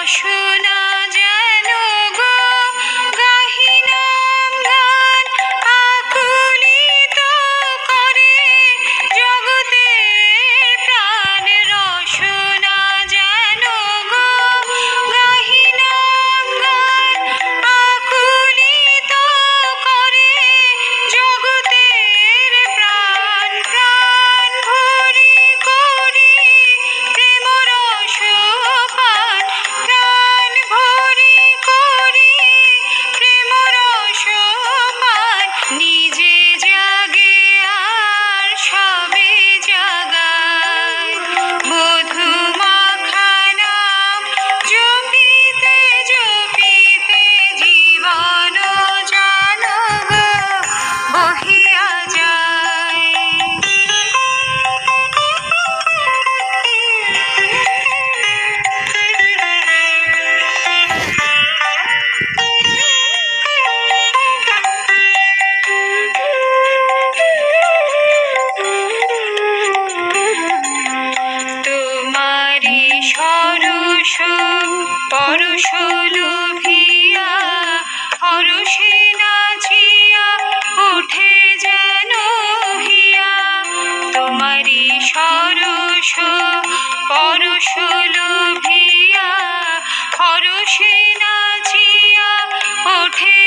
রসনা যেন গো গাহিনাম গান আকুলিত করে জগতের প্রাণ। রসনা যেন গো গাহিনাম গান আকুলিত করে জগতের প্রাণ। প্রাণ ভরি করি প্রেম রস পান, প্রাণ ভরি করি প্রেম রস পান। নিজে জাগে আর সবে জাগায় মধু মাখা নাম জপিতে জপিতে জীবন যেন গো বহিয়া যায়। তোমারি সরস পরশ লোভিয়া হরষে নাচিয়া ওঠে যেন হিয়া। তোমারি সরস পরশ লোভিয়া হরষে নাচিয়া ওঠে